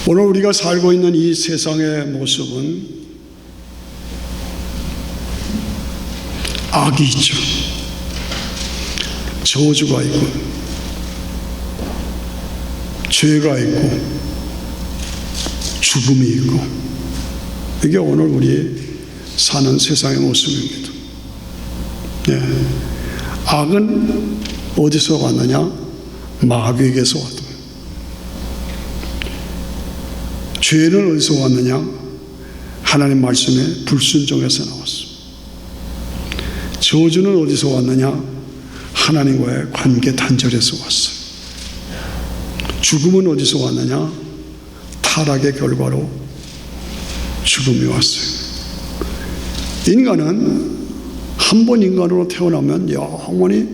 오늘 우리가 살고 있는 이 세상의 모습은 악이 있죠. 저주가 있고 죄가 있고 죽음이 있고, 이게 오늘 우리 사는 세상의 모습입니다. 네. 악은 어디서 왔느냐? 마귀에게서 왔다. 죄는 어디서 왔느냐? 하나님 말씀에 불순종해서 나왔어. 저주는 어디서 왔느냐? 하나님과의 관계 단절에서 왔어요. 죽음은 어디서 왔느냐? 타락의 결과로 죽음이 왔어요. 인간은 한 번 인간으로 태어나면 영원히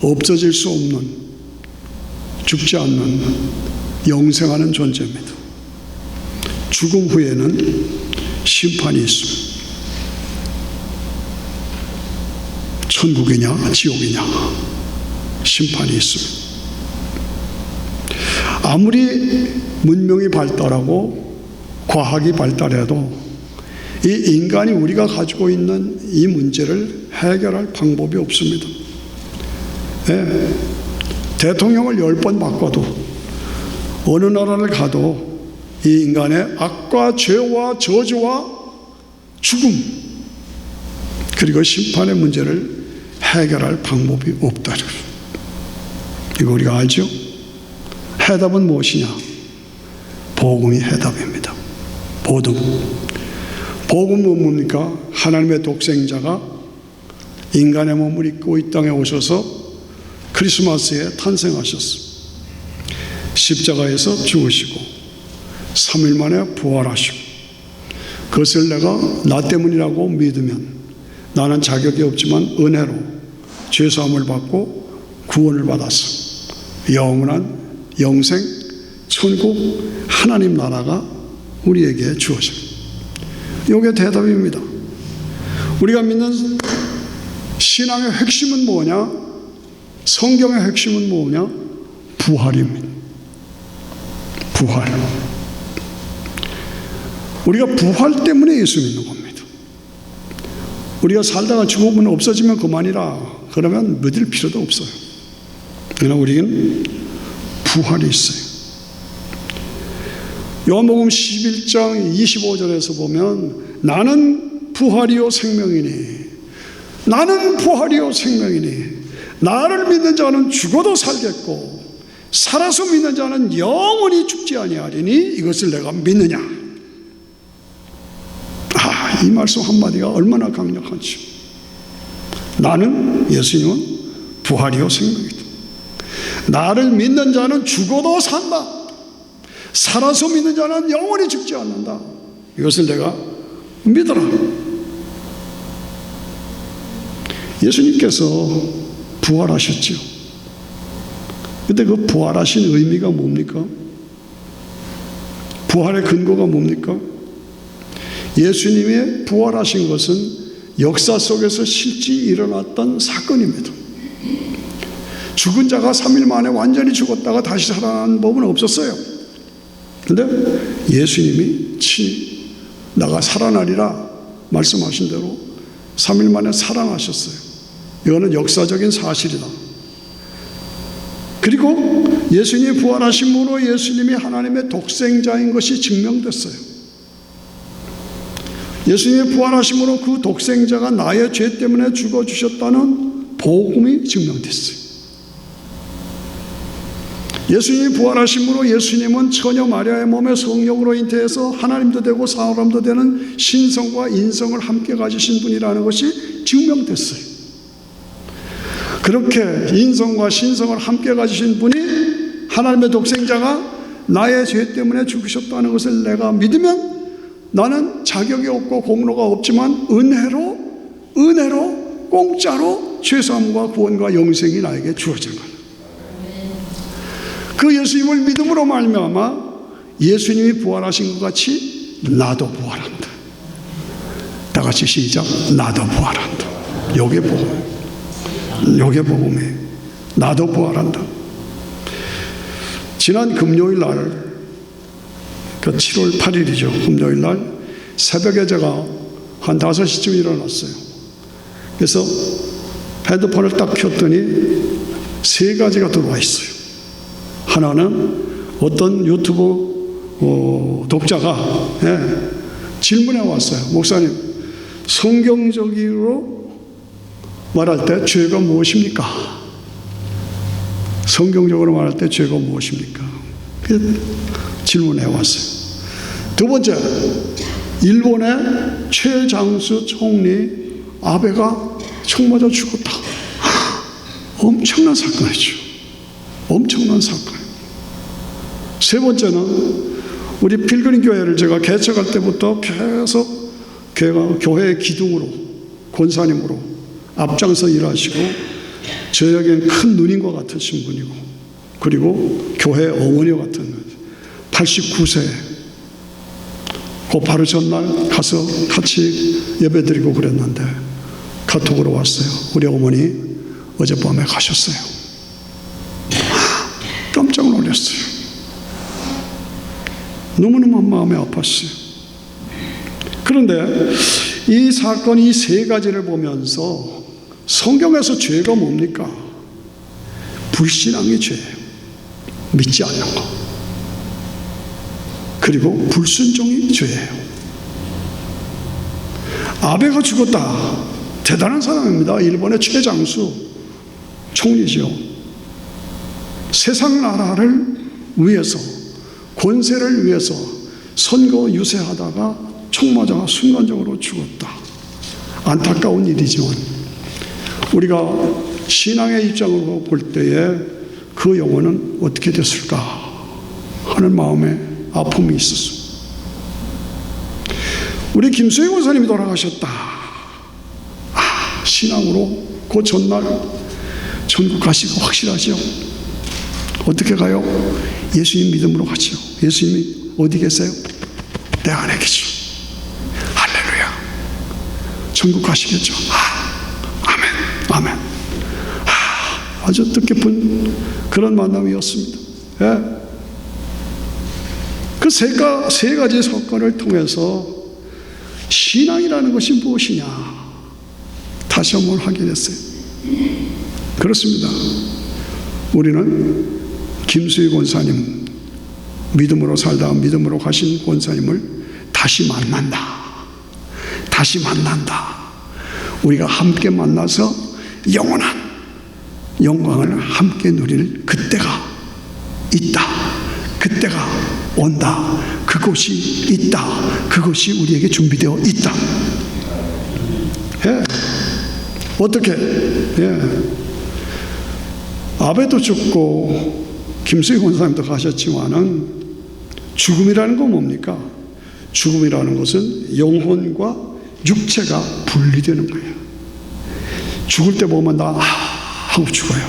없어질 수 없는, 죽지 않는, 영생하는 존재입니다. 죽음 후에는 심판이 있습니다. 천국이냐 지옥이냐 심판이 있습니다. 아무리 문명이 발달하고 과학이 발달해도 이 인간이 우리가 가지고 있는 이 문제를 해결할 방법이 없습니다. 네. 대통령을 10번 바꿔도, 어느 나라를 가도 이 인간의 악과 죄와 저주와 죽음, 그리고 심판의 문제를 해결할 방법이 없다. 이거 우리가 알죠? 해답은 무엇이냐? 복음이 해답입니다. 복음은 뭡니까? 하나님의 독생자가 인간의 몸을 입고 이 땅에 오셔서 크리스마스에 탄생하셨습니다. 십자가에서 죽으시고 3일 만에 부활하시고, 그것을 내가 나 때문이라고 믿으면 나는 자격이 없지만 은혜로 죄사함을 받고 구원을 받아서 영원한 영생, 천국, 하나님 나라가 우리에게 주어집니다. 이게 대답입니다. 우리가 믿는 신앙의 핵심은 뭐냐? 성경의 핵심은 뭐냐? 부활입니다. 부활. 우리가 부활 때문에 예수 믿는 겁니다. 우리가 살다가 죽으면 없어지면 그만이라 그러면 믿을 필요도 없어요. 그러나 우리는 부활이 있어요. 요한복음 11장 25절에서 보면 나는 부활이요 생명이니, 나는 부활이요 생명이니, 나를 믿는 자는 죽어도 살겠고 살아서 믿는 자는 영원히 죽지 아니하리니 이것을 내가 믿느냐. 이 말씀 한마디가 얼마나 강력한지. 나는, 예수님은 부활이요 생명이다. 나를 믿는 자는 죽어도 산다. 살아서 믿는 자는 영원히 죽지 않는다. 이것을 내가 믿어라. 예수님께서 부활하셨죠. 근데 그 부활하신 의미가 뭡니까? 부활의 근거가 뭡니까? 예수님의 부활하신 것은 역사 속에서 실제 일어났던 사건입니다. 죽은 자가 3일 만에 완전히 죽었다가 다시 살아나는 법은 없었어요. 그런데 예수님이 친히 나가 살아나리라 말씀하신 대로 3일 만에 살아나셨어요. 이거는 역사적인 사실이다. 그리고 예수님이 부활하심으로 예수님이 하나님의 독생자인 것이 증명됐어요. 예수님이 부활하심으로 그 독생자가 나의 죄 때문에 죽어주셨다는 복음이 증명됐어요. 예수님이 부활하심으로 예수님은 처녀 마리아의 몸에 성령으로 잉태해서 하나님도 되고 사람도 되는 신성과 인성을 함께 가지신 분이라는 것이 증명됐어요. 그렇게 인성과 신성을 함께 가지신 분이, 하나님의 독생자가 나의 죄 때문에 죽으셨다는 것을 내가 믿으면 나는 자격이 없고 공로가 없지만 은혜로 공짜로 죄사함과 구원과 영생이 나에게 주어진 거예요. 그 예수님을 믿음으로 말미암아 예수님이 부활하신 것 같이 나도 부활한다. 다 같이 시작. 나도 부활한다. 요게 복음이에요. 나도 부활한다. 지난 금요일 날 그 7월 8일이죠. 금요일 날 새벽에 제가 한 5시쯤 일어났어요. 그래서 핸드폰을 딱 켰더니 3가지가 들어와 있어요. 하나는 어떤 유튜브 독자가 질문해 왔어요. 목사님, 성경적으로 말할 때 죄가 무엇입니까? 성경적으로 말할 때 죄가 무엇입니까? 질문해 왔어요. 두 번째, 일본의 최장수 총리 아베가 총 맞아 죽었다. 엄청난 사건이죠. 엄청난 사건. 세 번째는 우리 필그림 교회를 제가 개척할 때부터 계속 교회의 기둥으로, 권사님으로 앞장서 일하시고 저에겐 큰 누님과 같으신 분이고, 그리고 교회 어머니와 같은 89세, 그 바로 전날 가서 같이 예배드리고 그랬는데 카톡으로 왔어요. 우리 어머니 어젯밤에 가셨어요. 깜짝 놀랐어요. 너무너무 마음이 아팠어요. 그런데 이 사건, 이 3가지를 보면서 성경에서 죄가 뭡니까? 불신앙이 죄예요. 믿지 않는 거. 그리고 불순종이 죄예요. 아베가 죽었다. 대단한 사람입니다. 일본의 최장수 총리죠. 세상 나라를 위해서, 권세를 위해서 선거 유세하다가 총 맞아 순간적으로 죽었다. 안타까운 일이지만 우리가 신앙의 입장으로 볼 때에 그 영혼은 어떻게 됐을까 하는 마음에 아픔이 있었습니다. 우리 김수희 권사님이 돌아가셨다. 신앙으로 그 전날 천국 가시고 확실하죠. 어떻게 가요? 예수님 믿음으로 가죠. 예수님이 어디 계세요? 내 안에 계시죠. 할렐루야. 천국 가시겠죠. 아멘, 아멘. 아주 뜻깊은 그런 만남이었습니다. 예. 그 세 가지 사건을 통해서 신앙이라는 것이 무엇이냐 다시 한번 확인했어요. 그렇습니다. 우리는 김수희 권사님, 믿음으로 살다가 믿음으로 가신 권사님을 다시 만난다. 다시 만난다. 우리가 함께 만나서 영원한 영광을 함께 누릴 그때가 있다. 그때가 온다. 그곳이 있다. 그것이 우리에게 준비되어 있다. 예. 어떻게? 예. 아베도 죽고 김수희 권사님도 가셨지만은 죽음이라는 건 뭡니까? 죽음이라는 것은 영혼과 육체가 분리되는 거예요. 죽을 때 보면 나 하고 죽어요.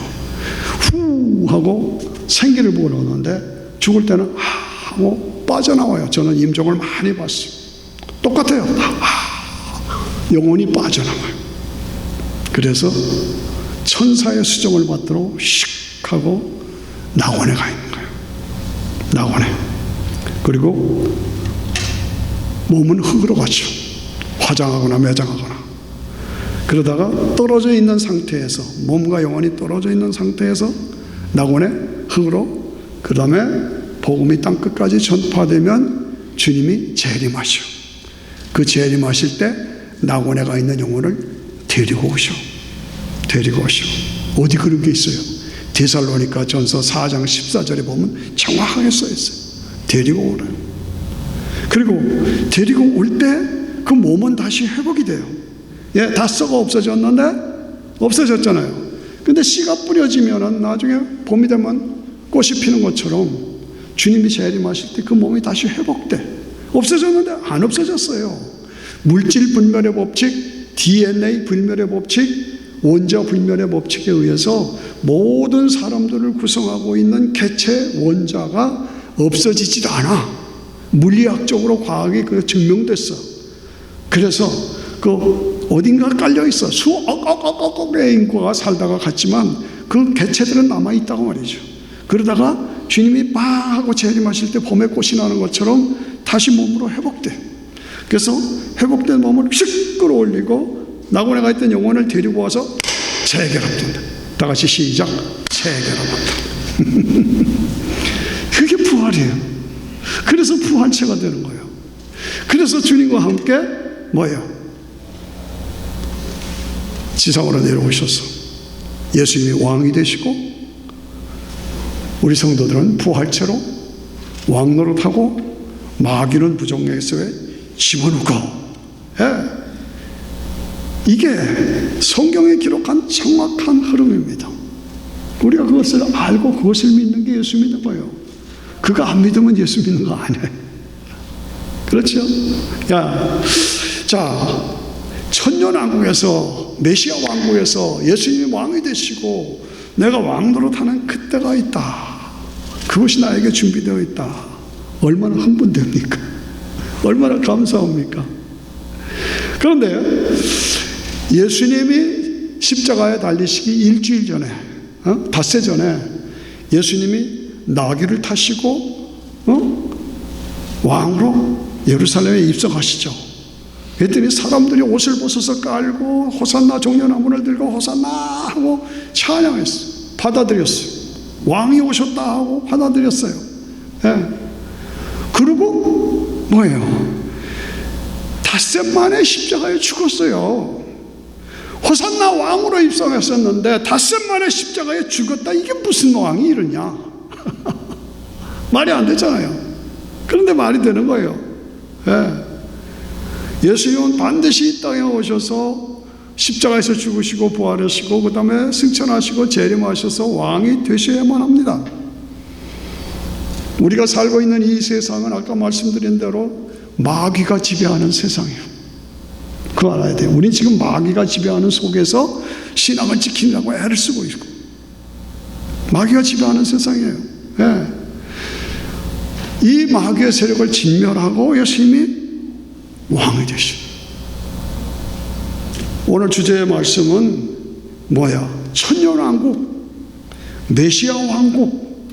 후 하고 생기를 보러 오는데 죽을 때는 하고 빠져나와요. 저는 임종을 많이 봤어요. 똑같아요. 영혼이 빠져나와요. 그래서 천사의 수정을 받도록 씩 하고 낙원에 가 있는 거예요. 낙원에. 그리고 몸은 흙으로 가죠. 화장하거나 매장하거나. 그러다가 떨어져 있는 상태에서, 몸과 영혼이 떨어져 있는 상태에서 낙원에 흙으로, 그 다음에 복음이 땅끝까지 전파되면 주님이 재림하셔. 그 재림하실 때 낙원에 가 있는 영혼을 데리고 오셔. 데리고 오셔. 어디 그런 게 있어요? 데살로니가 전서 4장 14절에 보면 정확하게 써 있어요. 데리고 오래요. 그리고 데리고 올 때 그 몸은 다시 회복이 돼요. 예, 다 썩어 없어졌는데 없어졌잖아요. 근데 씨가 뿌려지면은 나중에 봄이 되면 꽃이 피는 것처럼 주님이 재림하실 때 그 몸이 다시 회복돼. 없어졌는데 안 없어졌어요. 물질 불멸의 법칙, DNA 불멸의 법칙, 원자 불멸의 법칙에 의해서 모든 사람들을 구성하고 있는 개체 원자가 없어지지도 않아. 물리학적으로 과학이 그 증명됐어. 그래서 그 어딘가 깔려 있어. 수억의 인구가 살다가 갔지만 그 개체들은 남아 있다고 말이죠. 그러다가 주님이 빵 하고 재림하실 때 봄에 꽃이 나는 것처럼 다시 몸으로 회복돼. 그래서 회복된 몸을 휙 끌어올리고 낙원에 있던 영혼을 데리고 와서 재결합된다. 다 같이 시작. 재결합한다. 그게 부활이에요. 그래서 부활체가 되는 거예요. 그래서 주님과 함께 뭐예요? 지상으로 내려오셔서 예수님이 왕이 되시고 우리 성도들은 부활체로 왕노릇하고 마귀는 부정에서에 집어넣고, 예. 이게 성경에 기록한 정확한 흐름입니다. 우리가 그것을 알고 그것을 믿는 게 예수 믿는 거예요. 그거 안 믿으면 예수 믿는 거 아니에요. 그렇죠? 자, 천년왕국에서, 메시아 왕국에서 예수님이 왕이 되시고 내가 왕노릇하는 그때가 있다. 그것이 나에게 준비되어 있다. 얼마나 흥분됩니까? 얼마나 감사합니까? 그런데 예수님이 십자가에 달리시기 일주일 전에, 닷새 전에 예수님이 나귀를 타시고 왕으로 예루살렘에 입성하시죠. 그랬더니 사람들이 옷을 벗어서 깔고 호산나 종려나무를 들고 호산나 하고 찬양했어요. 받아들였어요. 왕이 오셨다 하고 받아들였어요. 예. 그리고 뭐예요? 닷새 만에 십자가에 죽었어요. 호산나 왕으로 입성했었는데 닷새 만에 십자가에 죽었다. 이게 무슨 왕이 이러냐? 말이 안 되잖아요. 그런데 말이 되는 거예요. 예. 예수님은 반드시 이 땅에 오셔서 십자가에서 죽으시고 부활하시고 그 다음에 승천하시고 재림하셔서 왕이 되셔야만 합니다. 우리가 살고 있는 이 세상은 아까 말씀드린 대로 마귀가 지배하는 세상이에요. 그거 알아야 돼요. 우린 지금 마귀가 지배하는 속에서 신앙을 지키려고 애를 쓰고 있고 마귀가 지배하는 세상이에요. 예. 이 마귀의 세력을 진멸하고 예수님이 왕이 되십니다. 오늘 주제의 말씀은 뭐야? 천년왕국, 메시아 왕국,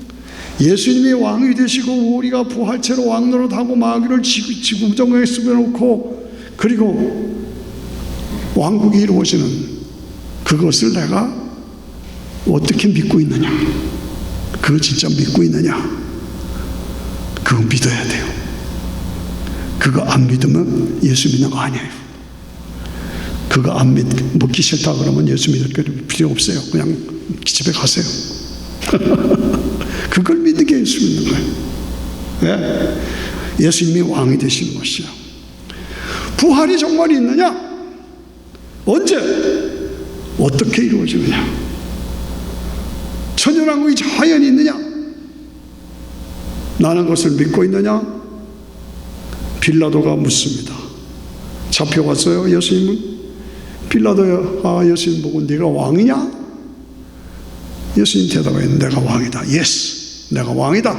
예수님이 왕이 되시고 우리가 부활체로 왕노릇하고 마귀를 지구정에 숨겨놓고 그리고 왕국이 이루어지는 그것을 내가 어떻게 믿고 있느냐? 그거 진짜 믿고 있느냐? 그거 믿어야 돼요. 그거 안 믿으면 예수 믿는 거 아니에요. 그거 안 믿기 싫다 그러면 예수 믿을 필요 없어요. 그냥 집에 가세요. 그걸 믿는 게 예수 믿는 거예요. 네? 예수님이 왕이 되신 것이요. 부활이 정말 있느냐? 언제? 어떻게 이루어지느냐? 천년왕국이 자연히 있느냐? 나는 그것을 믿고 있느냐? 빌라도가 묻습니다. 잡혀갔어요, 예수님은? 빌라도야, 예수님 보고 네가 왕이냐? 예수님 대답하여 내가 왕이다. 예스, 내가 왕이다.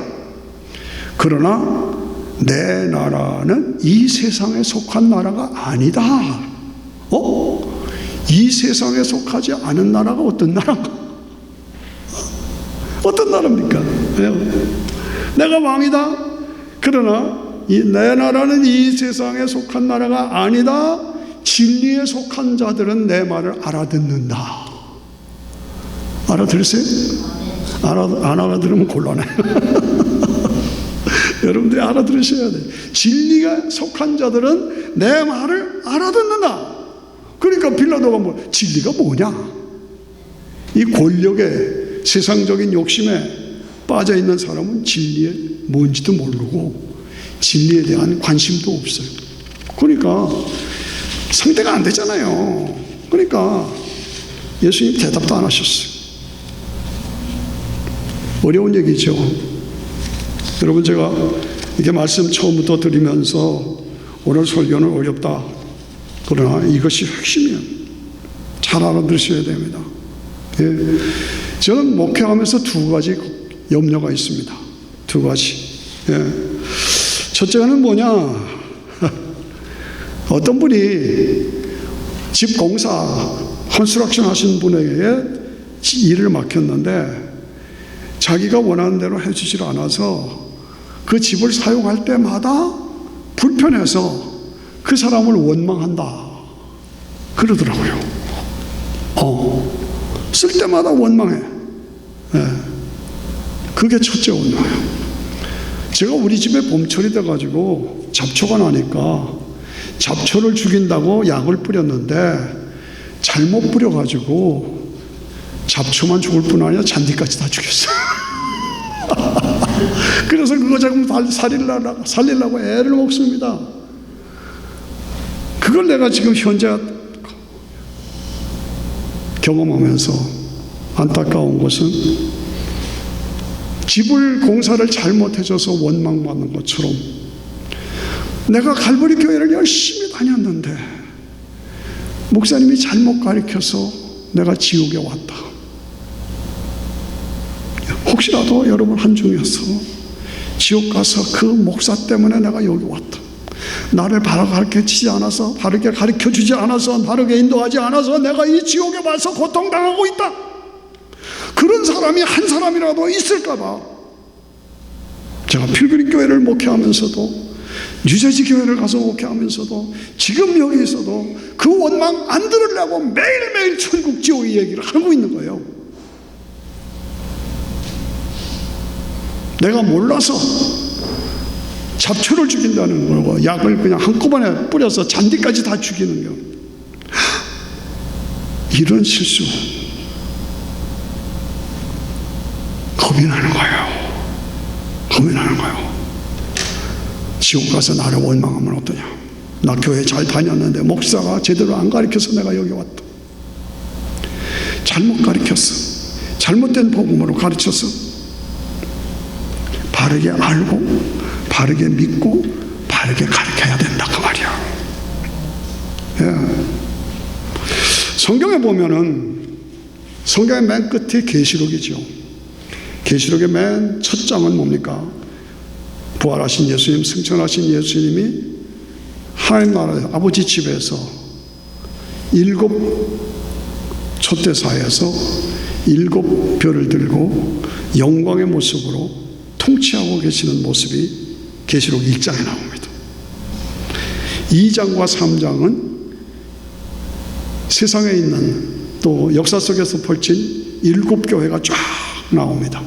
그러나 내 나라는 이 세상에 속한 나라가 아니다. 이 세상에 속하지 않은 나라가 어떤 나라인가? 어떤 나라입니까? 내가 왕이다. 그러나 내 나라는 이 세상에 속한 나라가 아니다. 진리에 속한 자들은 내 말을 알아듣는다. 알아들으세요? 안 알아들으면 곤란해. 여러분들이 알아들으셔야 돼요. 진리가 속한 자들은 내 말을 알아듣는다. 그러니까 빌라도가 진리가 뭐냐? 이 권력의 세상적인 욕심에 빠져있는 사람은 진리에 뭔지도 모르고 진리에 대한 관심도 없어요. 그러니까 상대가 안 되잖아요. 그러니까 예수님 대답도 안 하셨어요. 어려운 얘기죠. 여러분, 제가 이게 말씀 처음부터 드리면서 오늘 설교는 어렵다. 그러나 이것이 핵심이에요. 잘 알아들으셔야 됩니다. 예. 저는 목회하면서 두 가지 염려가 있습니다. 두 가지. 예. 첫째는 뭐냐? 어떤 분이 집 공사 컨스트럭션 하신 분에게 일을 맡겼는데 자기가 원하는 대로 해주질 않아서 그 집을 사용할 때마다 불편해서 그 사람을 원망한다 그러더라고요. 쓸 때마다 원망해. 그게 첫째 원망이에요. 제가 우리 집에 봄철이 돼가지고 잡초가 나니까 잡초를 죽인다고 약을 뿌렸는데 잘못 뿌려가지고 잡초만 죽을 뿐 아니라 잔디까지 다 죽였어요. 그래서 그거 자꾸 살리려고 애를 먹습니다. 그걸 내가 지금 현재 경험하면서 안타까운 것은 집을 공사를 잘못해줘서 원망받는 것처럼 내가 갈보리 교회를 열심히 다녔는데 목사님이 잘못 가르쳐서 내가 지옥에 왔다. 혹시라도 여러분 한중에서 지옥 가서 그 목사 때문에 내가 여기 왔다. 나를 바르게 가르쳐주지 않아서, 바르게 가르쳐주지 않아서, 바르게 인도하지 않아서 내가 이 지옥에 와서 고통당하고 있다. 그런 사람이 한 사람이라도 있을까봐 제가 필그림 교회를 목회하면서도 뉴저지 교회를 가서 목회하면서도 지금 여기 있어도 그 원망 안 들으려고 매일매일 천국 지옥 얘기를 하고 있는 거예요. 내가 몰라서 잡초를 죽인다는 거고 약을 그냥 한꺼번에 뿌려서 잔디까지 다 죽이는 거. 이런 실수 겁이 나는 거예요. 겁이 나는 거예요. 지옥 가서 나를 원망하면 어떠냐. 나 교회 잘 다녔는데 목사가 제대로 안 가르쳐서 내가 여기 왔다. 잘못 가르쳤어. 잘못된 복음으로 가르쳐서 바르게 알고 바르게 믿고 바르게 가르쳐야 된다 그 말이야. 예. 성경에 보면은 성경의 맨 끝이 계시록이죠. 계시록의 맨 첫 장은 뭡니까? 부활하신 예수님, 승천하신 예수님이 하나님 나라의 아버지 집에서 7 촛대사에서 7 별을 들고 영광의 모습으로 통치하고 계시는 모습이 계시록 1장에 나옵니다. 2장과 3장은 세상에 있는 또 역사 속에서 펼친 7 교회가 쫙 나옵니다.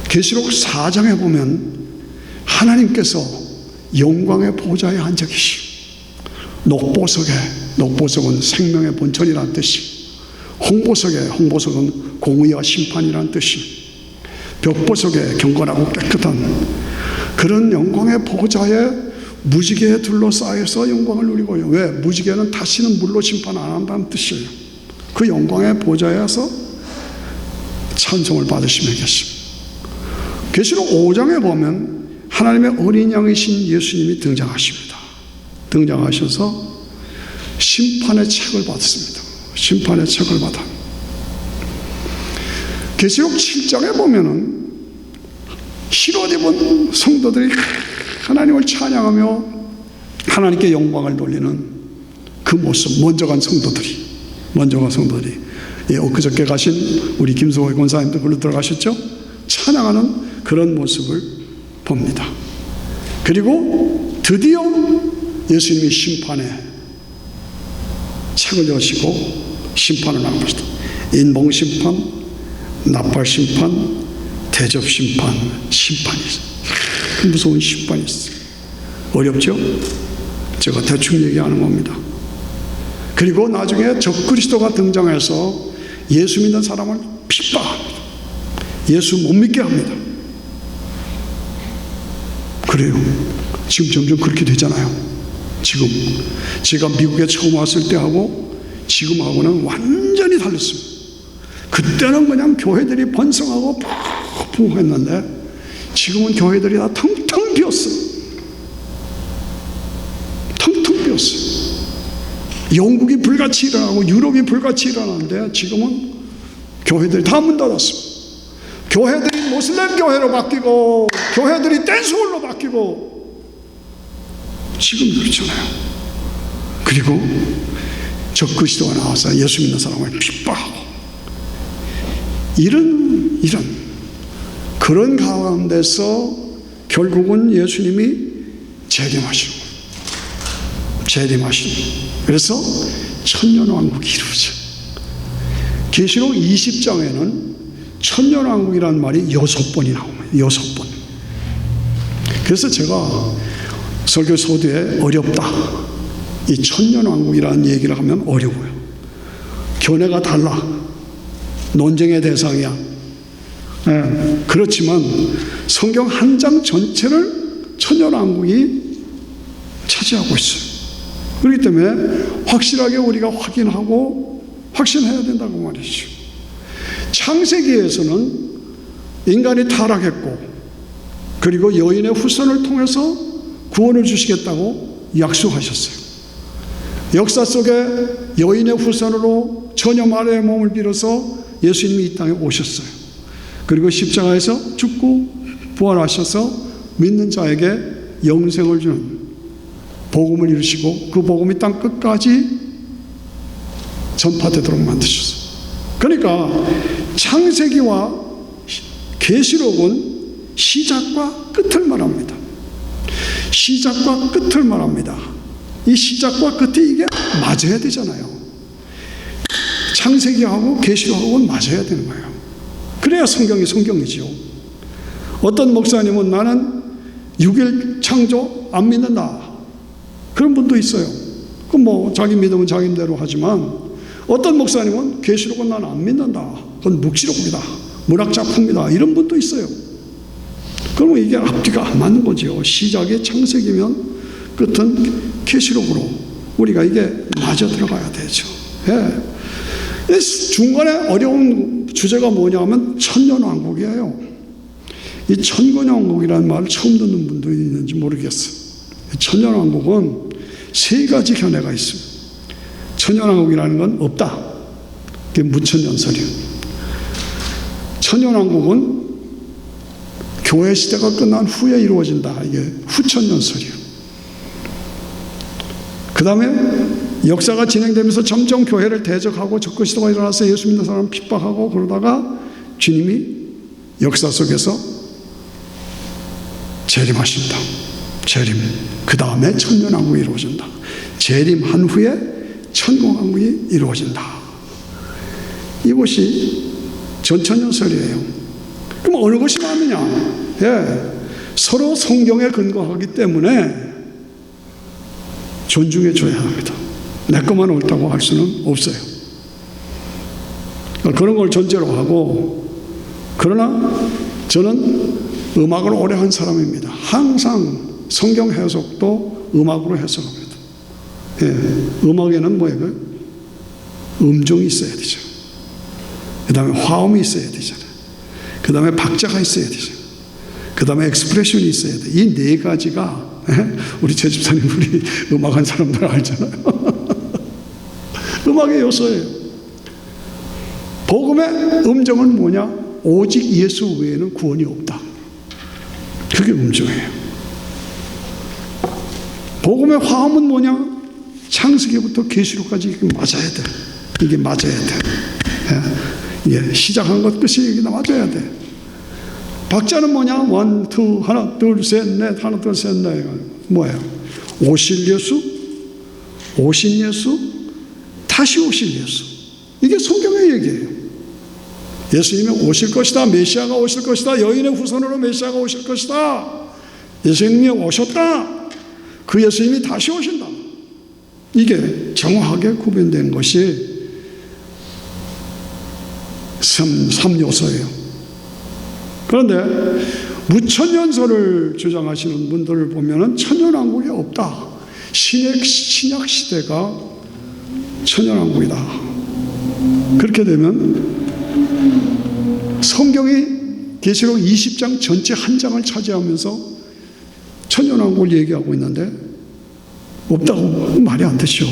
계시록 4장에 보면 하나님께서 영광의 보좌에 앉아 계시고 녹보석은 생명의 본천이라는 뜻이, 홍보석은 공의와 심판이라는 뜻이, 벽보석에 경건하고 깨끗한 그런 영광의 보좌에 무지개에 둘러싸여서 영광을 누리고요. 왜? 무지개는 다시는 물로 심판 안 한다는 뜻이에요. 그 영광의 보좌에서 찬송을 받으시며 계십니다. 계시록 5장에 보면 하나님의 어린 양이신 예수님이 등장하십니다. 등장하셔서 심판의 책을 받습니다. 심판의 책을 받아. 계시록 7장에 보면은 흰옷 입은 성도들이 하나님을 찬양하며 하나님께 영광을 돌리는 그 모습, 먼저 간 성도들이 엊그저께 가신 우리 김소호 권사님도 그걸로 들어가셨죠? 찬양하는 그런 모습을 봅니다. 그리고 드디어 예수님이 심판의 책을 여시고 심판을 하는 것이다. 인봉심판, 나팔심판, 대접심판, 심판이 있어요. 무서운 심판이 있어요. 어렵죠? 제가 대충 얘기하는 겁니다. 그리고 나중에 적그리스도가 등장해서 예수 믿는 사람을 핍박합니다. 예수 못 믿게 합니다. 그래요. 지금 점점 그렇게 되잖아요. 지금 제가 미국에 처음 왔을 때하고 지금하고는 완전히 달랐습니다. 그때는 그냥 교회들이 번성하고 풍성했는데 지금은 교회들이 다 텅텅 비었어요. 텅텅 비었어요. 영국이 불같이 일어나고 유럽이 불같이 일어나는데 지금은 교회들이 다 문 닫았습니다. 교회들이 모슬렘 교회로 바뀌고 교회들이 댄스홀로 바뀌고 지금 그렇잖아요. 그리고 적그리스도가 나와서 예수 믿는 사람을 핍박하고 이런 그런 가운데서 결국은 예수님이 재림하시고 그래서 천년왕국이 이루어져. 계시록 20장에는 천년왕국이라는 말이 6번이 나옵니다. 6번. 그래서 제가 설교 서두에 어렵다, 이 천년왕국이라는 얘기를 하면 어려워요. 견해가 달라, 논쟁의 대상이야. 그렇지만 성경 한 장 전체를 천년왕국이 차지하고 있어요. 그렇기 때문에 확실하게 우리가 확인하고 확신해야 된다고 말이죠. 창세기에서는 인간이 타락했고, 그리고 여인의 후손을 통해서 구원을 주시겠다고 약속하셨어요. 역사 속에 여인의 후손으로 처녀 마리아의 몸을 빌어서 예수님이 이 땅에 오셨어요. 그리고 십자가에서 죽고 부활하셔서 믿는 자에게 영생을 주는 복음을 이루시고, 그 복음이 땅 끝까지 전파되도록 만드셨어요. 그러니까 창세기와 계시록은 시작과 끝을 말합니다. 시작과 끝을 말합니다. 이 시작과 끝이 이게 맞아야 되잖아요. 창세기하고 계시록하고는 맞아야 되는 거예요. 그래야 성경이 성경이지요. 어떤 목사님은 나는 6일 창조 안 믿는다, 그런 분도 있어요. 그 뭐 자기 믿으면 자기대로 하지만, 어떤 목사님은 계시록은 나는 안 믿는다, 그건 묵시록이다, 문학작품이다, 이런 분도 있어요. 그러면 이게 앞뒤가 안 맞는 거죠. 시작이 창세기면 끝은 계시록으로 우리가 이게 맞아 들어가야 되죠. 예. 중간에 어려운 주제가 뭐냐면 천년왕국이에요. 이 천년왕국이라는 말을 처음 듣는 분도 있는지 모르겠어요. 천년왕국은 세 가지 견해가 있습니다. 천년왕국이라는 건 없다, 그게 무천년설이에요. 천년왕국은 교회 시대가 끝난 후에 이루어진다, 이게 후천년설이에요. 그 다음에 역사가 진행되면서 점점 교회를 대적하고 적그리스도가 일어나서 예수 믿는 사람 핍박하고 그러다가 주님이 역사 속에서 재림하신다. 재림. 그 다음에 천년왕국이 이루어진다. 재림한 후에 천국왕국이 이루어진다. 이것이 전천년설이에요. 그럼 어느 것이 맞느냐? 서로 성경에 근거하기 때문에 존중해 줘야 합니다. 내 것만 옳다고 할 수는 없어요. 그런 걸 전제로 하고, 그러나 저는 음악을 오래 한 사람입니다. 항상 성경 해석도 음악으로 해석합니다. 음악에는 뭐예요? 음정이 있어야 되죠. 그 다음에 화음이 있어야 되잖아요. 그 다음에 박자가 있어야 되죠. 그 다음에 엑스프레션이 있어야 돼. 이 네 가지가, 우리 제 집사님, 우리 음악한 사람들 알잖아요. 음악의 요소예요. 복음의 음정은 뭐냐? 오직 예수 외에는 구원이 없다. 그게 음정이에요. 복음의 화음은 뭐냐? 창세기부터 계시록까지 이게 맞아야 돼. 이게 맞아야 돼. 이게 시작한 것 끝이 이게 맞아야 돼. 박자는 뭐냐? 원, 투, 하나, 둘, 셋, 넷, 하나, 둘, 셋, 넷. 뭐예요? 오실 예수, 오신 예수, 다시 오실 예수. 이게 성경의 얘기예요. 예수님이 오실 것이다. 메시아가 오실 것이다. 여인의 후손으로 메시아가 오실 것이다. 예수님이 오셨다. 그 예수님이 다시 오신다. 이게 정확하게 구분된 것이 3요소예요. 그런데 무천년설을 주장하시는 분들을 보면 천년왕국이 없다. 신약 시대가 천년왕국이다. 그렇게 되면 성경이 계시록 20장 전체 한 장을 차지하면서 천년왕국을 얘기하고 있는데 없다고 말이 안 되죠.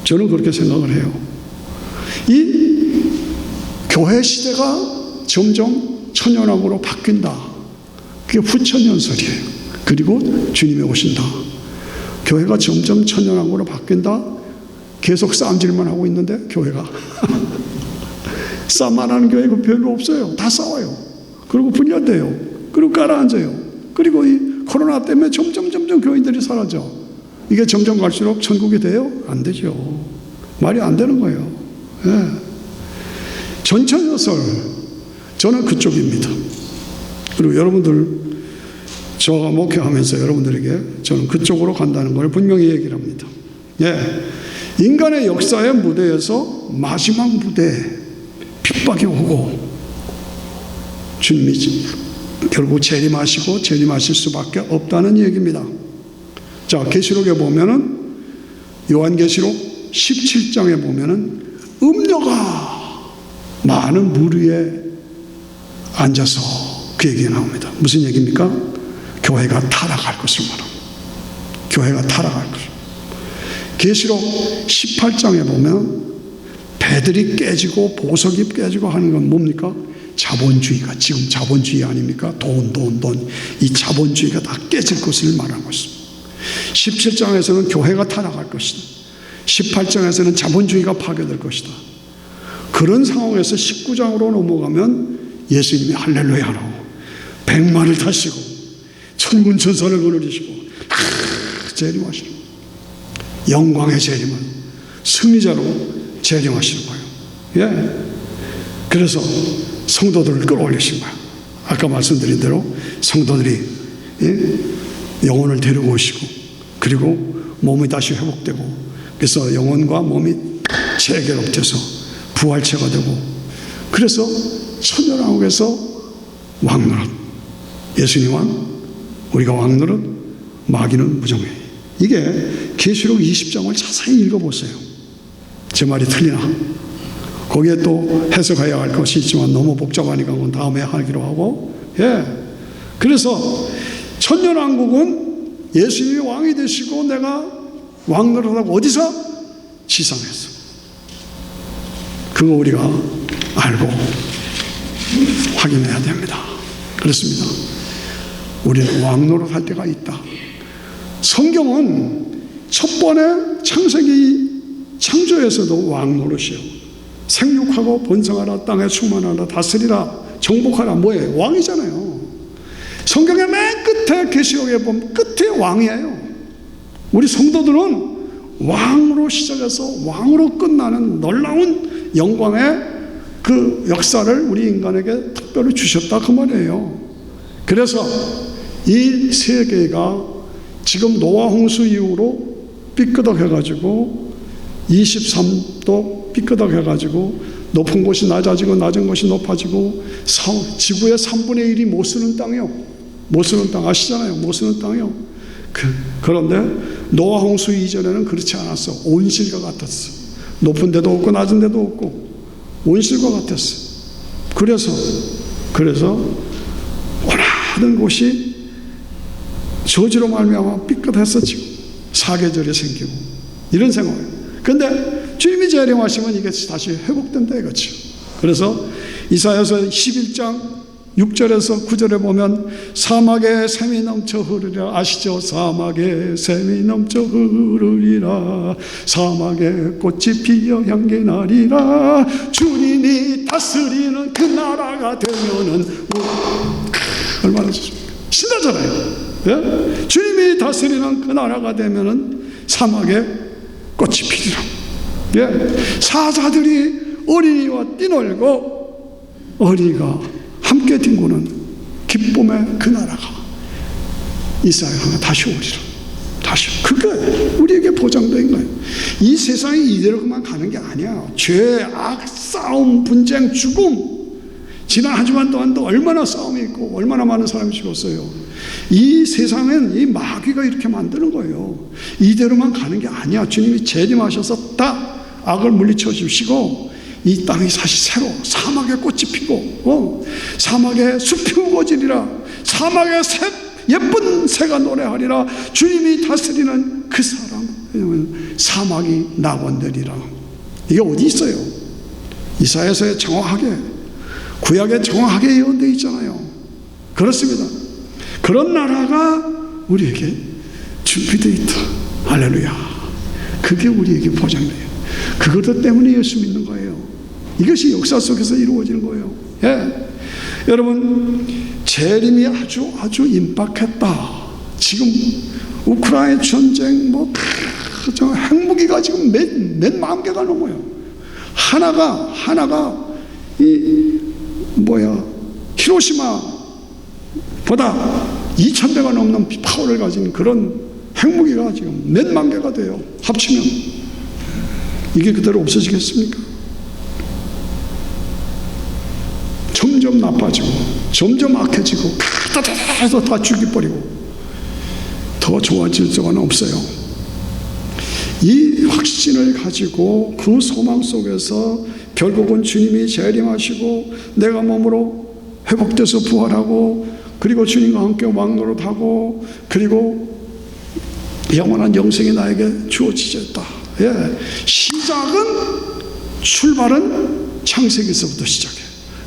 저는 그렇게 생각을 해요. 이 교회 시대가 점점 천년왕국으로 바뀐다. 그게 후천년설이에요. 그리고 주님이 오신다. 교회가 점점 천년왕국으로 바뀐다. 계속 싸움질만 하고 있는데 교회가 싸움만 교회 그 별로 없어요. 다 싸워요. 그리고 분열돼요. 그리고 가라앉아요. 그리고 이 코로나 때문에 점점 교인들이 사라져. 이게 점점 갈수록 천국이 돼요? 안 되죠. 말이 안 되는 거예요. 예. 전천여설, 저는 그쪽입니다. 그리고 여러분들, 저가 목회하면서 여러분들에게 저는 그쪽으로 간다는 걸 분명히 얘기를 합니다. 예. 인간의 역사의 무대에서 마지막 무대, 핍박이 오고 주님이 결국 재림하시고 재림하실 수밖에 없다는 얘기입니다. 자, 계시록에 보면은, 요한계시록 17장에 보면은 음녀가 많은 물 위에 앉아서 그 얘기가 나옵니다. 무슨 얘기입니까? 교회가 타락할 것을 말합니다. 교회가 타락할 것을. 계시록 18장에 보면 배들이 깨지고 보석이 깨지고 하는 건 뭡니까? 자본주의가, 지금 자본주의 아닙니까? 돈. 이 자본주의가 다 깨질 것을 말하는 것입니다. 17장에서는 교회가 타락할 것이다. 18장에서는 자본주의가 파괴될 것이다. 그런 상황에서 19장으로 넘어가면 예수님이 할렐루야라고 백마를 타시고 천군 천사를 거느리시고 재림하시는 영광의 재림은 승리자로 재림하시는 거예요. 예. 그래서 성도들을 끌어올리신 거예요. 아까 말씀드린 대로 성도들이, 예? 영혼을 데리고 오시고, 그리고 몸이 다시 회복되고, 그래서 영혼과 몸이 재결합돼서 부활체가 되고, 그래서 천년왕국에서 왕노릇, 예수님 왕, 우리가 왕노릇, 마귀는 무정해. 이게 계시록 20장을 자세히 읽어보세요. 제 말이 틀리나? 거기에 또 해석해야 할 것이 있지만 너무 복잡하니까 그건 다음에 하기로 하고, 예. 그래서 천년왕국은 예수님이 왕이 되시고 내가 왕노릇하고 어디서? 지상에서. 그거 우리가 알고 확인해야 됩니다. 그렇습니다. 우리는 왕노릇 할 때가 있다. 성경은 첫 번에 창세기 창조에서도 왕노릇이요. 생육하고 번성하라, 땅에 충만하라, 다스리라, 정복하라, 뭐예요? 왕이잖아요. 성경의 맨 끝에 계시록에 보면 끝에 왕이에요. 우리 성도들은 왕으로 시작해서 왕으로 끝나는 놀라운 영광의 그 역사를 우리 인간에게 특별히 주셨다 그 말이에요. 그래서 이 세계가 지금 노아 홍수 이후로 삐끄덕해가지고 23도 삐끄덕해가지고 높은 곳이 낮아지고 낮은 곳이 높아지고 지구의 3분의 1이 못 쓰는 땅이요. 못 쓰는 땅 아시잖아요. 못 쓰는 땅이요. 그런데 노아 홍수 이전에는 그렇지 않았어. 온실과 같았어. 높은 데도 없고 낮은 데도 없고 온실과 같았어. 그래서 원하던 곳이 저주로 말미암아 삐끗해서 지금 사계절이 생기고 이런 상황이에요. 그런데 주님이 재림하시면 이게 다시 회복된다 이거죠. 그래서 이사야서 11장 6절에서 9절에 보면 사막에 샘이 넘쳐 흐르리라. 아시죠? 사막에 샘이 넘쳐 흐르리라. 사막에 꽃이 피어 향기 나리라. 주님이 다스리는 그 나라가 되면은 얼마나 좋습니까? 신나잖아요. 예? 주님이 다스리는 그 나라가 되면은 사막에 꽃이 피리라. 예? 사자들이 어린이와 뛰놀고 어린이가 함께 뒹구는 기쁨의 그 나라가 이스라엘에 다시 오리라. 다시. 그게 우리에게 보장된 거예요. 이 세상이 이대로 그만 가는 게 아니야. 죄, 악, 싸움, 분쟁, 죽음. 지난 한 주간 동안도 얼마나 싸움이 있고 얼마나 많은 사람이 죽었어요. 이 세상은 이 마귀가 이렇게 만드는 거예요. 이대로만 가는 게 아니야. 주님이 재림하셔서 딱 악을 물리쳐 주시고 이 땅이 다시 새로 사막에 꽃이 피고 사막에 숲이 우거지리라. 사막에 예쁜 새가 노래하리라. 주님이 다스리는 그 사람. 사막이 낙원되리라. 이게 어디 있어요? 이사야서에 정확하게 구약에 정확하게 예언되어 있잖아요. 그렇습니다. 그런 나라가 우리에게 준비되어 있다. 할렐루야. 그게 우리에게 보장돼요. 그것 때문에 예수 믿는 거예요. 이것이 역사 속에서 이루어지는 거예요. 예. 여러분, 재림이 아주 임박했다. 지금 우크라이나 전쟁 저 핵무기가 지금 몇만 개가 넘어요. 하나가 히로시마보다 2,000배가 넘는 파워를 가진 그런 핵무기가 지금 몇만 개가 돼요. 합치면. 이게 그대로 없어지겠습니까? 점점 나빠지고 점점 악해지고 해서 다 죽여버리고 더 좋아질 수가 없어요. 이 확신을 가지고 그 소망 속에서 결국은 주님이 재림하시고 내가 몸으로 회복돼서 부활하고 그리고 주님과 함께 왕노릇하고 그리고 영원한 영생이 나에게 주어지겠다. 예. 출발은 창세기에서부터 시작해.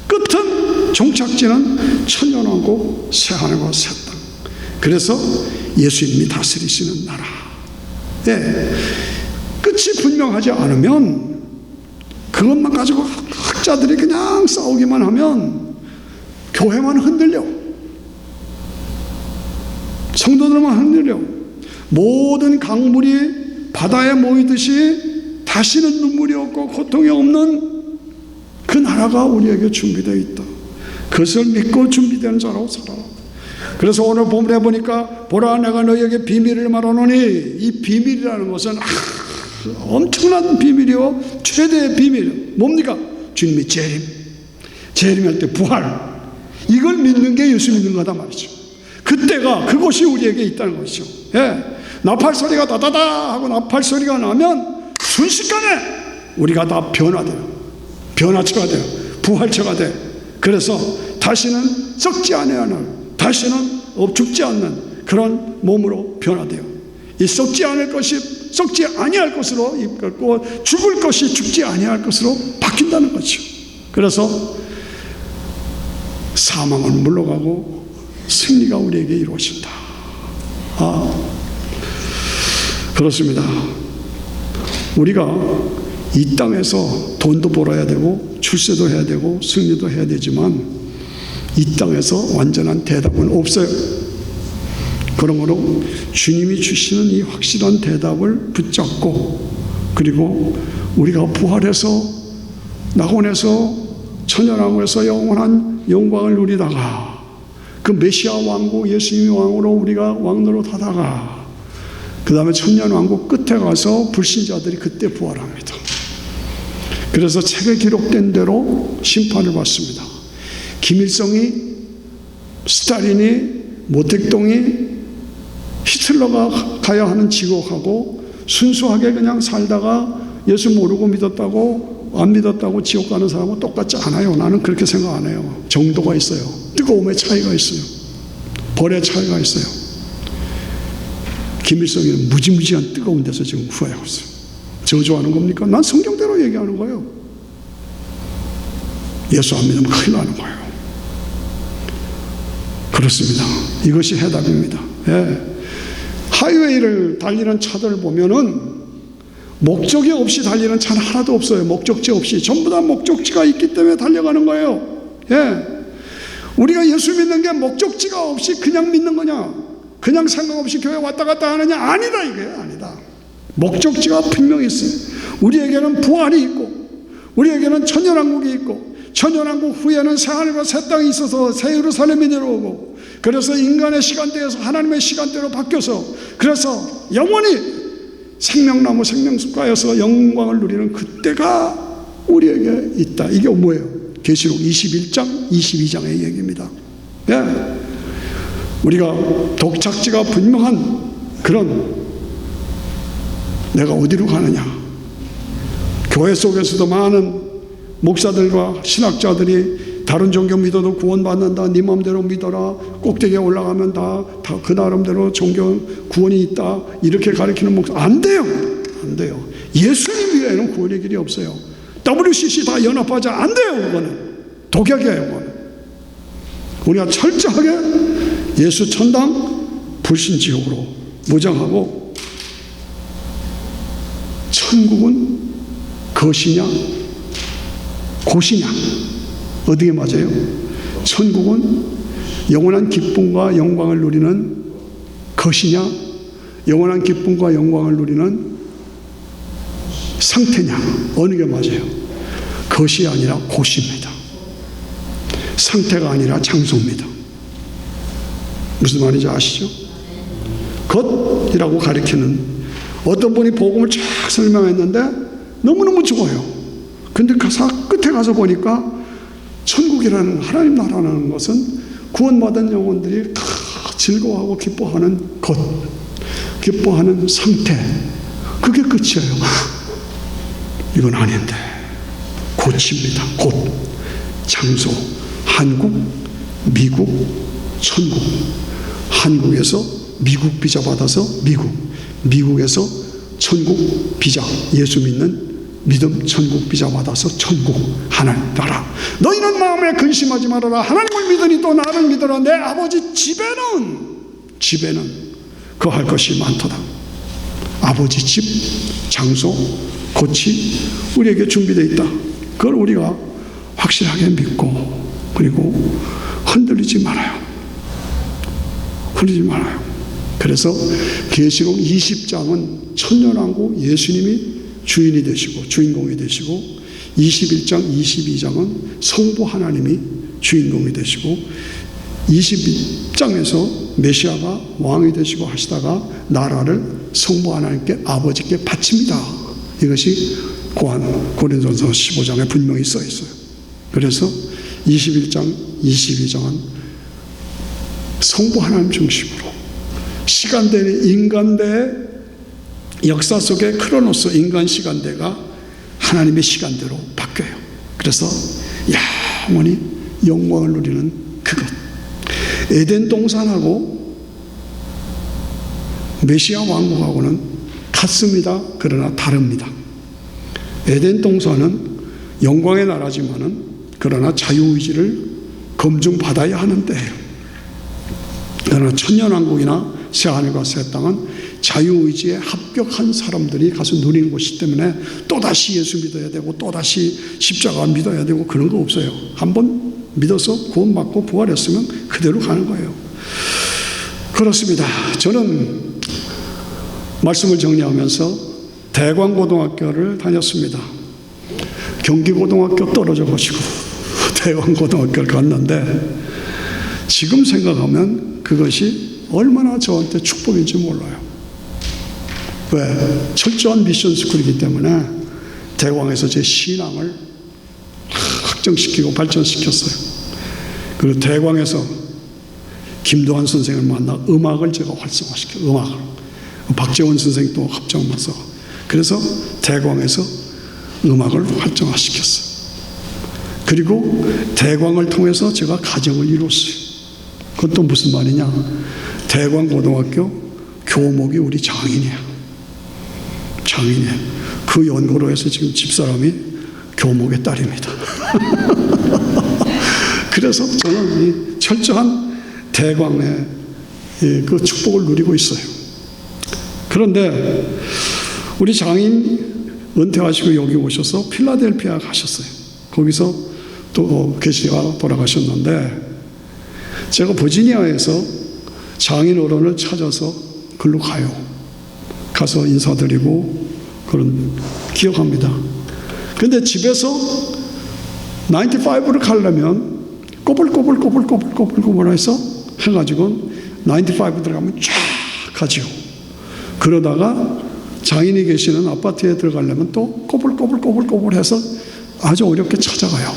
끝은 종착지는 천년왕국 새하늘과 새 땅. 그래서 예수님이 다스리시는 나라. 예. 끝이 분명하지 않으면 그것만 가지고 학자들이 그냥 싸우기만 하면 교회만 흔들려. 성도들만 흔들려. 모든 강물이 바다에 모이듯이 다시는 눈물이 없고 고통이 없는 그 나라가 우리에게 준비되어 있다. 그것을 믿고 준비된 자로 살아라. 그래서 오늘 본문에 보니까 보라 내가 너희에게 비밀을 말하노니 이 비밀이라는 것은 엄청난 비밀이요 최대의 비밀 뭡니까? 주님의 재림할 때 부활 이걸 믿는 게 예수 믿는 거다 말이죠. 그때가 그것이 우리에게 있다는 것이죠. 예. 나팔 소리가 다다다 하고 나팔 소리가 나면 순식간에 우리가 다 변화체가 돼요. 부활체가 돼. 그래서 다시는 썩지 않아야 다시는 죽지 않는 그런 몸으로 변화돼요. 이 썩지 아니할 것으로 입고 죽을 것이 죽지 아니할 것으로 바뀐다는 거죠. 그래서 사망을 물러가고 승리가 우리에게 이루어진다. 그렇습니다. 우리가 이 땅에서 돈도 벌어야 되고 출세도 해야 되고 승리도 해야 되지만 이 땅에서 완전한 대답은 없어요. 그러므로 주님이 주시는 이 확실한 대답을 붙잡고 그리고 우리가 부활해서 낙원에서 천연왕국에서 영원한 영광을 누리다가 그 메시아 왕국 예수님이 왕으로 우리가 왕노릇 하다가 그 다음에 천년왕국 끝에 가서 불신자들이 그때 부활합니다. 그래서 책에 기록된 대로 심판을 받습니다. 김일성이 스탈린이 모택동이 히틀러가 가야 하는 지옥하고 순수하게 그냥 살다가 예수 모르고 믿었다고 안 믿었다고 지옥 가는 사람은 똑같지 않아요. 나는 그렇게 생각 안 해요. 정도가 있어요. 뜨거움의 차이가 있어요. 벌의 차이가 있어요. 김일성이는 무지무지한 뜨거운 데서 지금 후회하고 있어요. 저주하는 겁니까? 난 성경대로 얘기하는 거예요. 예수 안 믿으면 큰일 나는 거예요. 그렇습니다. 이것이 해답입니다. 예. 하이웨이를 달리는 차들 보면은 목적이 없이 달리는 차는 하나도 없어요. 목적지 없이. 전부 다 목적지가 있기 때문에 달려가는 거예요. 예. 우리가 예수 믿는 게 목적지가 없이 그냥 믿는 거냐? 그냥 생각 없이 교회 왔다 갔다 하느냐? 아니다, 이게 아니다. 목적지가 분명히 있어요. 우리에게는 부활이 있고, 우리에게는 천년왕국이 있고, 천년왕국 후에는 새하늘과 새 땅이 있어서 새 예루살렘이 내려오고, 그래서 인간의 시간대에서 하나님의 시간대로 바뀌어서, 그래서 영원히 생명나무 생명숲가에서 영광을 누리는 그때가 우리에게 있다. 이게 뭐예요? 계시록 21장, 22장의 얘기입니다. 예. 우리가 독착지가 분명한 그런 내가 어디로 가느냐. 교회 속에서도 많은 목사들과 신학자들이 다른 종교 믿어도 구원받는다. 네 마음대로 믿어라. 꼭대기에 올라가면 다 그 나름대로 종교 구원이 있다. 이렇게 가르치는 목사 안 돼요. 안 돼요. 예수님 외에는 구원의 길이 없어요. WCC 다 연합하자 안 돼요. 그거는 독약이에요. 그거는. 우리가 철저하게 예수 천당 불신 지옥으로 무장하고 천국은 것이냐 곳이냐? 어디에 맞아요? 천국은 영원한 기쁨과 영광을 누리는 것이냐? 영원한 기쁨과 영광을 누리는 상태냐? 어느 게 맞아요? 것이 아니라 곳입니다. 상태가 아니라 장소입니다. 무슨 말인지 아시죠? 것이라고 가리키는, 어떤 분이 복음을 쫙 설명했는데 너무너무 좋아요. 근데 가사 끝에 가서 보니까 천국이라는, 하나님 나라라는 것은 구원받은 영혼들이 다 즐거워하고 기뻐하는 것, 기뻐하는 상태, 그게 끝이에요. 이건 아닌데, 곳입니다. 곳, 장소, 한국, 미국, 천국. 한국에서 미국 비자 받아서 미국, 미국에서 천국 비자, 예수 믿는 믿음 천국 비자 받아서 천국, 하나님 나라. 너희는 마음에 근심하지 말아라. 하나님을 믿으니 또 나를 믿어라. 내 아버지 집에는 거할 것이 많도다. 아버지 집, 장소, 곳이 우리에게 준비되어 있다. 그걸 우리가 확실하게 믿고, 그리고 흔들리지 말아요. 흔들리지 말아요. 그래서 계시록 20장은 천년왕국 예수님이 주인이 되시고 주인공이 되시고, 21장, 22장은 성부 하나님이 주인공이 되시고, 22장에서 메시아가 왕이 되시고 하시다가 나라를 성부 하나님께, 아버지께 바칩니다. 이것이 고린도전서 15장에 분명히 써 있어요. 그래서 21장, 22장은 성부 하나님 중심으로 시간대는 인간대의 역사 속의 크로노스, 인간 시간대가 하나님의 시간대로 바뀌어요. 그래서 영원히 영광을 누리는 그것. 에덴 동산하고 메시아 왕국하고는 같습니다. 그러나 다릅니다. 에덴 동산은 영광의 나라지만은 그러나 자유의지를 검증받아야 하는 때예요. 그러나 천년왕국이나 새하늘과 새 땅은 자유의지에 합격한 사람들이 가서 누리는 것이기 때문에 또다시 예수 믿어야 되고 또다시 십자가 믿어야 되고 그런 거 없어요. 한번 믿어서 구원받고 부활했으면 그대로 가는 거예요. 그렇습니다. 저는 말씀을 정리하면서 대광고등학교를 다녔습니다. 경기고등학교 떨어져 가지고 대광고등학교를 갔는데 지금 생각하면 그것이 얼마나 저한테 축복인지 몰라요. 왜? 철저한 미션 스쿨이기 때문에 대광에서 제 신앙을 확정시키고 발전시켰어요. 그리고 대광에서 김도환 선생을 만나 음악을 제가 활성화시켜요. 음악을. 박재원 선생도 합작하면서. 그래서 대광에서 음악을 활성화시켰어요. 그리고 대광을 통해서 제가 가정을 이뤘어요. 그것도 무슨 말이냐? 대광고등학교 교목이 우리 장인이야. 장인이에요. 그 연고로 해서 지금 집사람이 교목의 딸입니다. 그래서 저는 이 철저한 대광의 그 축복을 누리고 있어요. 그런데 우리 장인 은퇴하시고 여기 오셔서 필라델피아 가셨어요. 거기서 또 계시가 돌아가셨는데 제가 버지니아에서 장인 어른을 찾아서 글로 가요. 가서 인사드리고 그런 기억합니다. 근데 집에서 95를 가려면 꼬불꼬불 해서 해가지고 95 들어가면 쫙 가죠. 그러다가 장인이 계시는 아파트에 들어가려면 또 꼬불꼬불 해서 아주 어렵게 찾아가요.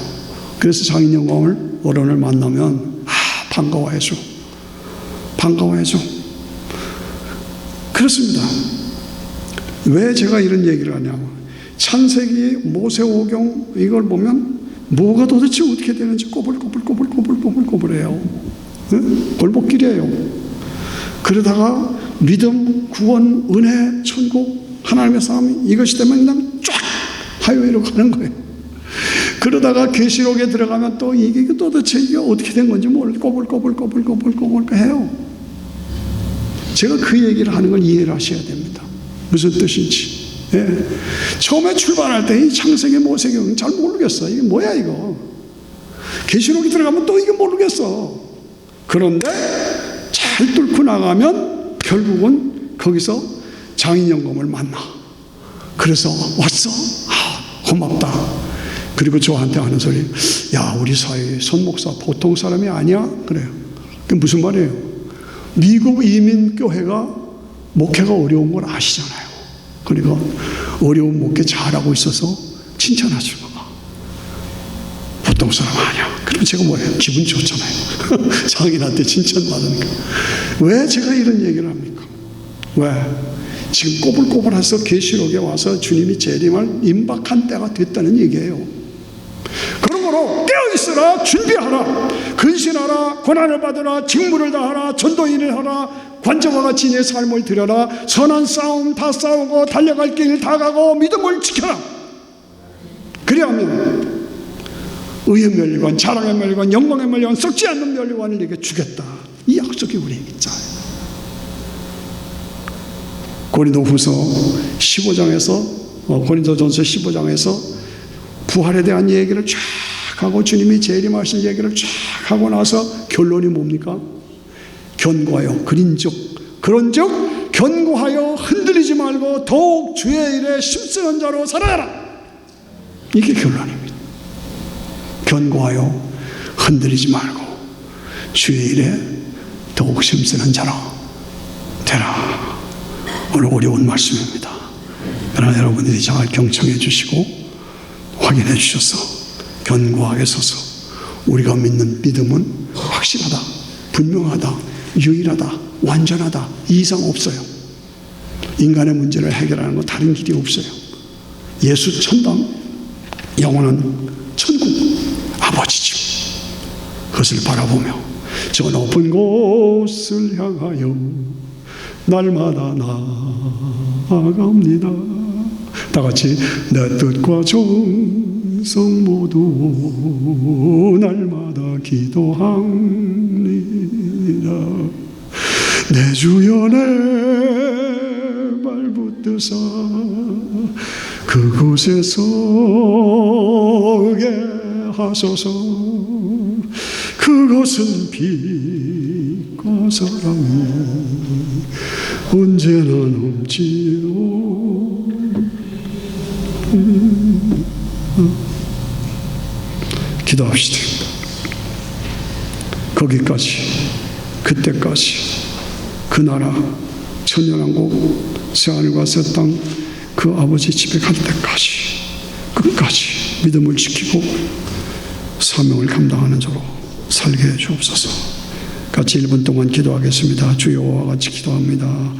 그래서 장인 영광을 어른을 만나면 반가워해줘. 그렇습니다. 왜 제가 이런 얘기를 하냐면 창세기, 모세오경 이걸 보면 뭐가 도대체 어떻게 되는지 꼬불꼬불해요. 골목길이에요. 그러다가 믿음, 구원, 은혜, 천국, 하나님의 삶이 이것이 되면 그냥 쫙 하이웨이로 가는 거예요. 그러다가 계시록에 들어가면 또 이게 도대체 이게 어떻게 된 건지 모르고 꼬불꼬불 해요. 제가 그 얘기를 하는 걸 이해를 하셔야 됩니다. 무슨 뜻인지. 예. 처음에 출발할 때 이 창세기 모세기 잘 모르겠어. 이게 뭐야 이거. 계시록이 들어가면 또 이게 모르겠어. 그런데 잘 뚫고 나가면 결국은 거기서 장인영검을 만나. 그래서 왔어? 아, 고맙다. 그리고 저한테 하는 소리, 야, 우리 사회 손 목사 보통 사람이 아니야? 그래요. 그게 무슨 말이에요? 미국 이민교회가 목회가 어려운 걸 아시잖아요. 그러니까 어려운 목회 잘하고 있어서 칭찬하시고, 보통 사람 아니야. 그러면 제가 뭐예요? 기분 좋잖아요. 장인한테 칭찬받으니까. 왜 제가 이런 얘기를 합니까? 왜? 지금 꼬불꼬불해서 계시록에 와서 주님이 재림할 임박한 때가 됐다는 얘기예요. 그러므로 깨어있으라, 준비하라, 근신하라, 고난을 받으라, 직무를 다하라, 전도인을 하라, 관저와 같이 내 삶을 들여라, 선한 싸움 다 싸우고 달려갈 길 다 가고 믿음을 지켜라. 그리하면 의의 멸류관, 자랑의 멸류관, 영광의 멸류관, 썩지 않는 멸류관을 내게 주겠다. 이 약속이 우리에게 있잖아요. 고린도후서 15장에서 고린도전서 15장에서 부활에 대한 얘기를 쫙 하고 주님이 재림하실 얘기를 쫙 하고 나서 결론이 뭡니까? 견고하여 그런즉 견고하여 흔들리지 말고 더욱 주의 일에 힘쓰는 자로 살아라. 이게 결론입니다. 견고하여 흔들리지 말고 주의 일에 더욱 힘쓰는 자로 되라. 오늘 어려운 말씀입니다. 그러나 여러분들이 잘 경청해 주시고 확인해 주셔서 견고하게 서서 우리가 믿는 믿음은 확실하다, 분명하다, 유일하다, 완전하다, 이 이상 없어요. 인간의 문제를 해결하는 건 다른 길이 없어요. 예수 천당, 영원한 천국, 아버지죠. 그것을 바라보며 저 높은 곳을 향하여 날마다 나아갑니다. 다 같이 내 뜻과 정성 모두 날마다 기도합니다. 내 주연의 발붙드사 그곳에 서게 하소서. 그것은 빛과 사랑이 언제나 넘치오. 기도합시다. 거기까지, 그때까지 그 나라 천년왕국 새하늘과 새 땅 그 아버지 집에 갈 때까지 끝까지 믿음을 지키고 사명을 감당하는 자로 살게 해 주옵소서. 같이 1분 동안 기도하겠습니다. 주여와 같이 기도합니다.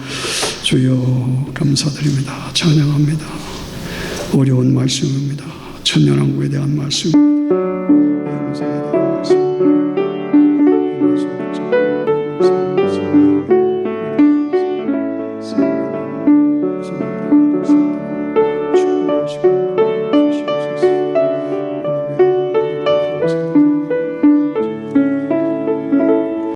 주여 감사드립니다. 찬양합니다. 어려운 말씀입니다. 천년왕국에 대한 말씀입니다.